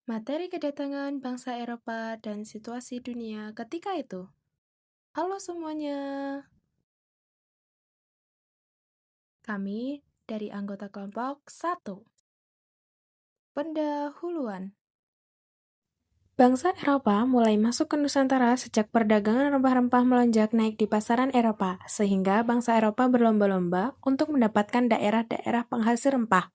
Materi kedatangan bangsa Eropa dan situasi dunia ketika itu. Halo semuanya, kami dari anggota kelompok 1. Pendahuluan. Bangsa Eropa mulai masuk ke Nusantara sejak perdagangan rempah-rempah melonjak naik di pasaran Eropa, sehingga bangsa Eropa berlomba-lomba untuk mendapatkan daerah-daerah penghasil rempah.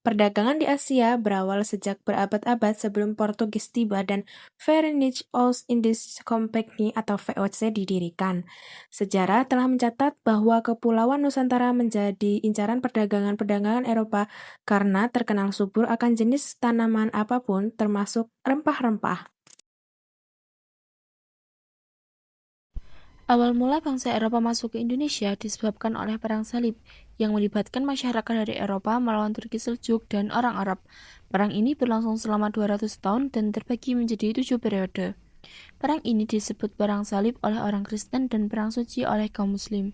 Perdagangan di Asia berawal sejak berabad-abad sebelum Portugis tiba dan Verenigde Oost-Indische Compagnie atau VOC didirikan. Sejarah telah mencatat bahwa Kepulauan Nusantara menjadi incaran perdagangan-perdagangan Eropa karena terkenal subur akan jenis tanaman apapun termasuk rempah-rempah. Awal mula bangsa Eropa masuk ke Indonesia disebabkan oleh Perang Salib yang melibatkan masyarakat dari Eropa melawan Turki Seljuk dan orang Arab. Perang ini berlangsung selama 200 tahun dan terbagi menjadi 7 periode. Perang ini disebut Perang Salib oleh orang Kristen dan Perang Suci oleh kaum Muslim.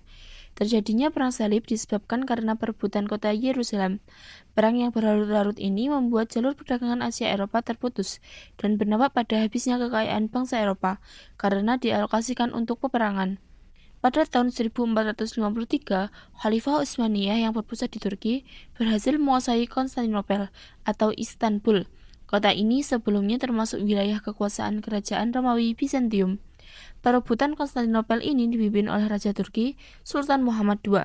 Terjadinya Perang Salib disebabkan karena perebutan kota Yerusalem. Perang yang berlarut-larut ini membuat jalur perdagangan Asia Eropa terputus dan berdampak pada habisnya kekayaan bangsa Eropa karena dialokasikan untuk peperangan. Pada tahun 1453, Khalifah Utsmaniyah yang berpusat di Turki berhasil menguasai Konstantinopel atau Istanbul. Kota ini sebelumnya termasuk wilayah kekuasaan kerajaan Romawi Bizantium. Perebutan Konstantinopel ini dipimpin oleh Raja Turki, Sultan Muhammad II.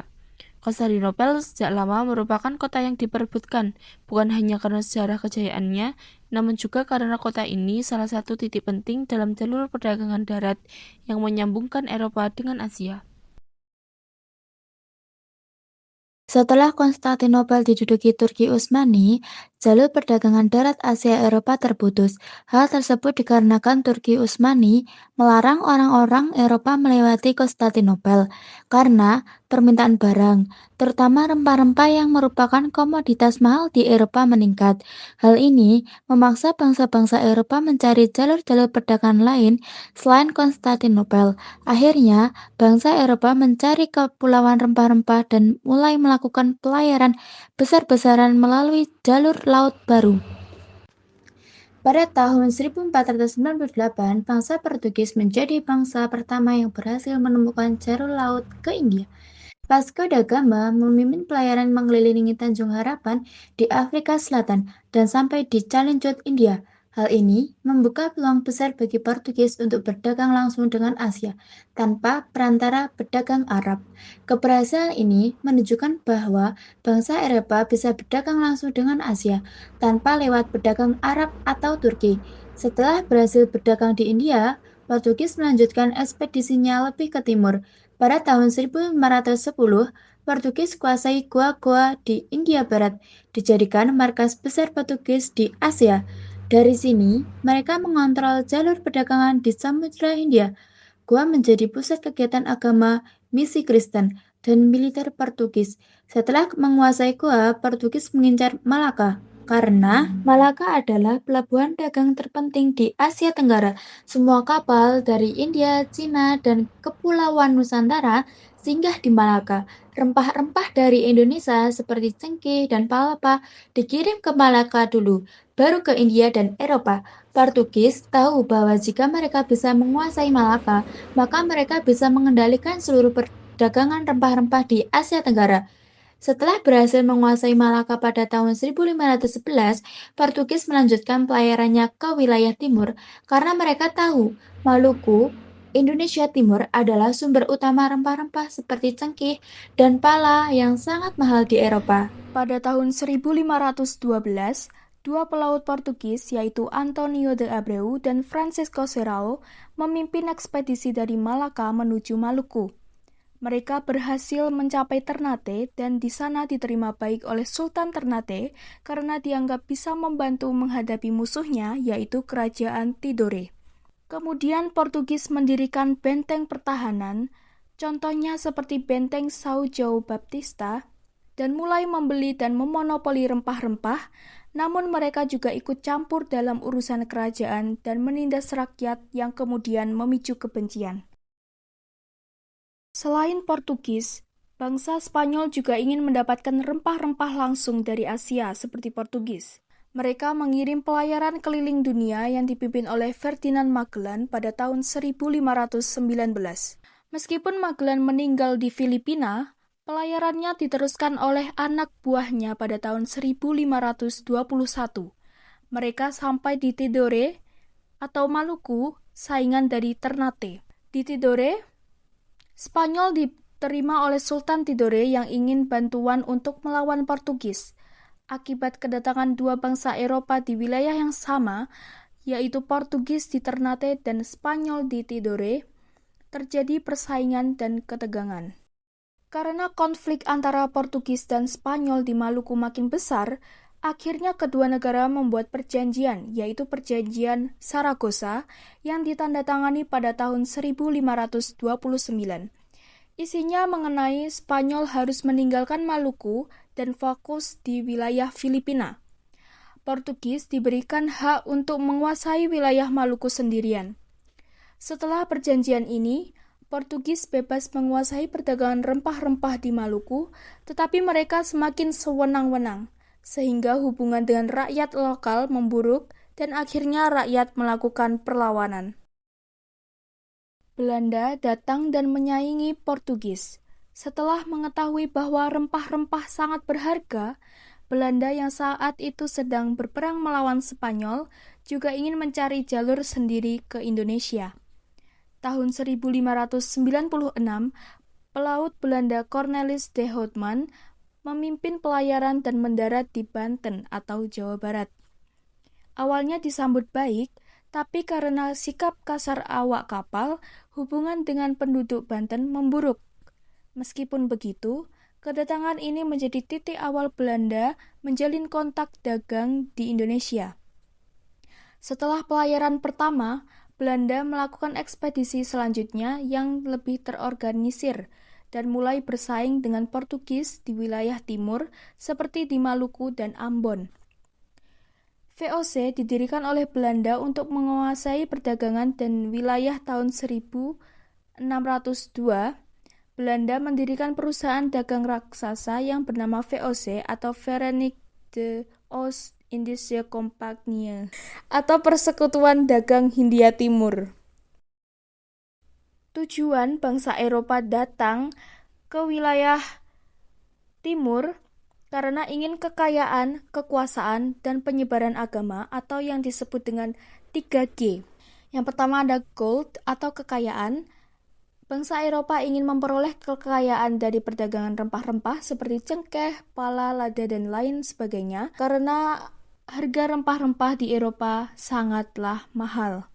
Konstantinopel sejak lama merupakan kota yang diperebutkan, bukan hanya karena sejarah kejayaannya, namun juga karena kota ini salah satu titik penting dalam jalur perdagangan darat yang menyambungkan Eropa dengan Asia. Setelah Konstantinopel diduduki Turki Utsmani, jalur perdagangan darat Asia Eropa terputus. Hal tersebut dikarenakan Turki Utsmani melarang orang-orang Eropa melewati Konstantinopel karena permintaan barang, terutama rempah-rempah yang merupakan komoditas mahal di Eropa meningkat. Hal ini memaksa bangsa-bangsa Eropa mencari jalur-jalur perdagangan lain selain Konstantinopel. Akhirnya, bangsa Eropa mencari kepulauan rempah-rempah dan mulai melakukan pelayaran besar-besaran melalui jalur laut baru. Pada tahun 1498, bangsa Portugis menjadi bangsa pertama yang berhasil menemukan jalur laut ke India. Vasco da Gama memimpin pelayaran mengelilingi Tanjung Harapan di Afrika Selatan dan sampai di Calicut, India. Hal ini membuka peluang besar bagi Portugis untuk berdagang langsung dengan Asia tanpa perantara pedagang Arab. Keberhasilan ini menunjukkan bahwa bangsa Eropa bisa berdagang langsung dengan Asia tanpa lewat pedagang Arab atau Turki. Setelah berhasil berdagang di India, Portugis melanjutkan ekspedisinya lebih ke timur. Pada tahun 1510, Portugis kuasai Goa-Goa di India Barat, dijadikan markas besar Portugis di Asia. Dari sini, mereka mengontrol jalur perdagangan di Samudra Hindia. Goa menjadi pusat kegiatan agama, misi Kristen, dan militer Portugis. Setelah menguasai Goa, Portugis mengincar Malaka. Karena Malaka adalah pelabuhan dagang terpenting di Asia Tenggara, semua kapal dari India, Cina, dan Kepulauan Nusantara singgah di Malaka. Rempah-rempah dari Indonesia seperti cengkeh dan palapa dikirim ke Malaka dulu, baru ke India dan Eropa. Portugis tahu bahwa jika mereka bisa menguasai Malaka, maka mereka bisa mengendalikan seluruh perdagangan rempah-rempah di Asia Tenggara. Setelah berhasil menguasai Malaka pada tahun 1511, Portugis melanjutkan pelayarannya ke wilayah timur karena mereka tahu Maluku, Indonesia Timur adalah sumber utama rempah-rempah seperti cengkeh dan pala yang sangat mahal di Eropa. Pada tahun 1512, dua pelaut Portugis yaitu Antonio de Abreu dan Francisco Serrao memimpin ekspedisi dari Malaka menuju Maluku. Mereka berhasil mencapai Ternate dan di sana diterima baik oleh Sultan Ternate karena dianggap bisa membantu menghadapi musuhnya yaitu Kerajaan Tidore. Kemudian Portugis mendirikan benteng pertahanan, contohnya seperti benteng São João Baptista, dan mulai membeli dan memonopoli rempah-rempah, namun mereka juga ikut campur dalam urusan kerajaan dan menindas rakyat yang kemudian memicu kebencian. Selain Portugis, bangsa Spanyol juga ingin mendapatkan rempah-rempah langsung dari Asia seperti Portugis. Mereka mengirim pelayaran keliling dunia yang dipimpin oleh Ferdinand Magellan pada tahun 1519. Meskipun Magellan meninggal di Filipina, pelayarannya diteruskan oleh anak buahnya pada tahun 1521. Mereka sampai di Tidore atau Maluku, saingan dari Ternate. Di Tidore, Spanyol diterima oleh Sultan Tidore yang ingin bantuan untuk melawan Portugis. Akibat kedatangan dua bangsa Eropa di wilayah yang sama, yaitu Portugis di Ternate dan Spanyol di Tidore, terjadi persaingan dan ketegangan. Karena konflik antara Portugis dan Spanyol di Maluku makin besar, akhirnya kedua negara membuat perjanjian, yaitu Perjanjian Saragossa yang ditandatangani pada tahun 1529. Isinya mengenai Spanyol harus meninggalkan Maluku dan fokus di wilayah Filipina. Portugis diberikan hak untuk menguasai wilayah Maluku sendirian. Setelah perjanjian ini, Portugis bebas menguasai perdagangan rempah-rempah di Maluku, tetapi mereka semakin sewenang-wenang, sehingga hubungan dengan rakyat lokal memburuk dan akhirnya rakyat melakukan perlawanan. Belanda datang dan menyaingi Portugis. Setelah mengetahui bahwa rempah-rempah sangat berharga, Belanda yang saat itu sedang berperang melawan Spanyol juga ingin mencari jalur sendiri ke Indonesia. Tahun 1596, pelaut Belanda Cornelis de Houtman memimpin pelayaran dan mendarat di Banten atau Jawa Barat. Awalnya disambut baik, tapi karena sikap kasar awak kapal, hubungan dengan penduduk Banten memburuk. Meskipun begitu, kedatangan ini menjadi titik awal Belanda menjalin kontak dagang di Indonesia. Setelah pelayaran pertama, Belanda melakukan ekspedisi selanjutnya yang lebih terorganisir dan mulai bersaing dengan Portugis di wilayah timur seperti di Maluku dan Ambon. VOC didirikan oleh Belanda untuk menguasai perdagangan dan wilayah tahun 1602. Belanda mendirikan perusahaan dagang raksasa yang bernama VOC atau Verenigde de Oost-Indische Compagnie atau Persekutuan Dagang Hindia Timur. Tujuan bangsa Eropa datang ke wilayah timur karena ingin kekayaan, kekuasaan, dan penyebaran agama atau yang disebut dengan 3G. Yang pertama ada gold atau kekayaan. Bangsa Eropa ingin memperoleh kekayaan dari perdagangan rempah-rempah seperti cengkeh, pala, lada, dan lain sebagainya karena harga rempah-rempah di Eropa sangatlah mahal.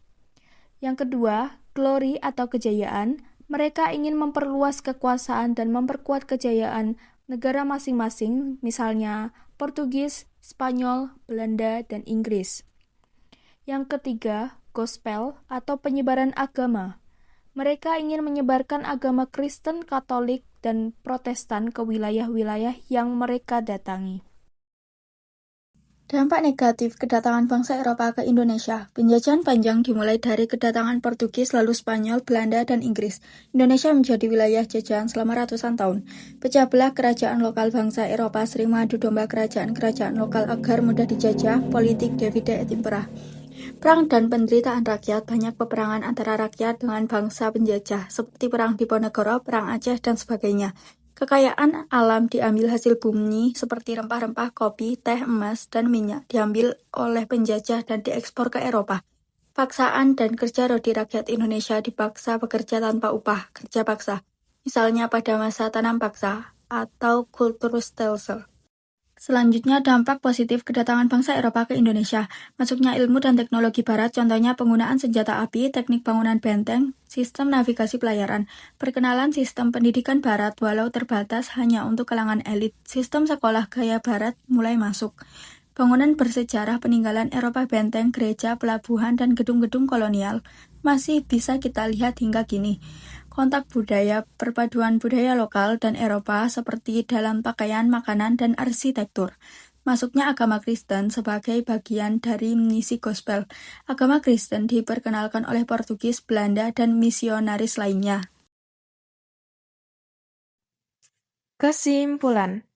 Yang kedua, glory atau kejayaan. Mereka ingin memperluas kekuasaan dan memperkuat kejayaan negara masing-masing, misalnya Portugis, Spanyol, Belanda, dan Inggris. Yang ketiga, gospel atau penyebaran agama. Mereka ingin menyebarkan agama Kristen, Katolik, dan Protestan ke wilayah-wilayah yang mereka datangi. Dampak negatif kedatangan bangsa Eropa ke Indonesia. Penjajahan panjang dimulai dari kedatangan Portugis, lalu Spanyol, Belanda, dan Inggris. Indonesia menjadi wilayah jajahan selama ratusan tahun. Pecah belah kerajaan lokal bangsa Eropa sering mengadu domba kerajaan-kerajaan lokal agar mudah dijajah, politik divide et impera. Perang dan penderitaan rakyat, banyak peperangan antara rakyat dengan bangsa penjajah, seperti Perang Diponegoro, Perang Aceh, dan sebagainya. Kekayaan alam diambil hasil bumi seperti rempah-rempah, kopi, teh, emas, dan minyak diambil oleh penjajah dan diekspor ke Eropa. Paksaan dan kerja rodi rakyat Indonesia dipaksa bekerja tanpa upah, kerja paksa. Misalnya pada masa tanam paksa atau Kulturstelsel. Selanjutnya, dampak positif kedatangan bangsa Eropa ke Indonesia. Masuknya ilmu dan teknologi barat, contohnya penggunaan senjata api, teknik bangunan benteng, sistem navigasi pelayaran, perkenalan sistem pendidikan barat walau terbatas hanya untuk kalangan elit, sistem sekolah gaya barat mulai masuk. Bangunan bersejarah peninggalan Eropa benteng, gereja, pelabuhan, dan gedung-gedung kolonial masih bisa kita lihat hingga kini. Kontak budaya, perpaduan budaya lokal dan Eropa seperti dalam pakaian, makanan, dan arsitektur. Masuknya agama Kristen sebagai bagian dari misi gospel. Agama Kristen diperkenalkan oleh Portugis, Belanda, dan misionaris lainnya. Kesimpulan.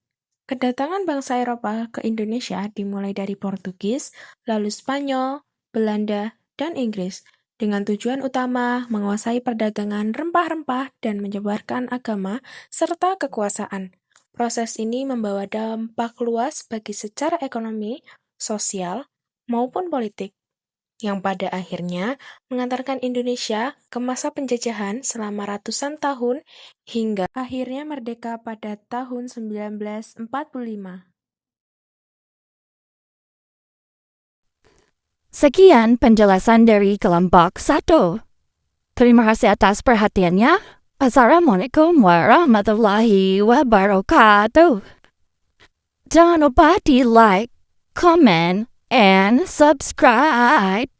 Kedatangan bangsa Eropa ke Indonesia dimulai dari Portugis, lalu Spanyol, Belanda, dan Inggris, dengan tujuan utama menguasai perdagangan rempah-rempah dan menyebarkan agama serta kekuasaan. Proses ini membawa dampak luas bagi secara ekonomi, sosial, maupun politik, yang pada akhirnya mengantarkan Indonesia ke masa penjajahan selama ratusan tahun hingga akhirnya merdeka pada tahun 1945. Sekian penjelasan dari kelompok 1. Terima kasih atas perhatiannya. Assalamualaikum warahmatullahi wabarakatuh. Jangan lupa di like, comment, and subscribe.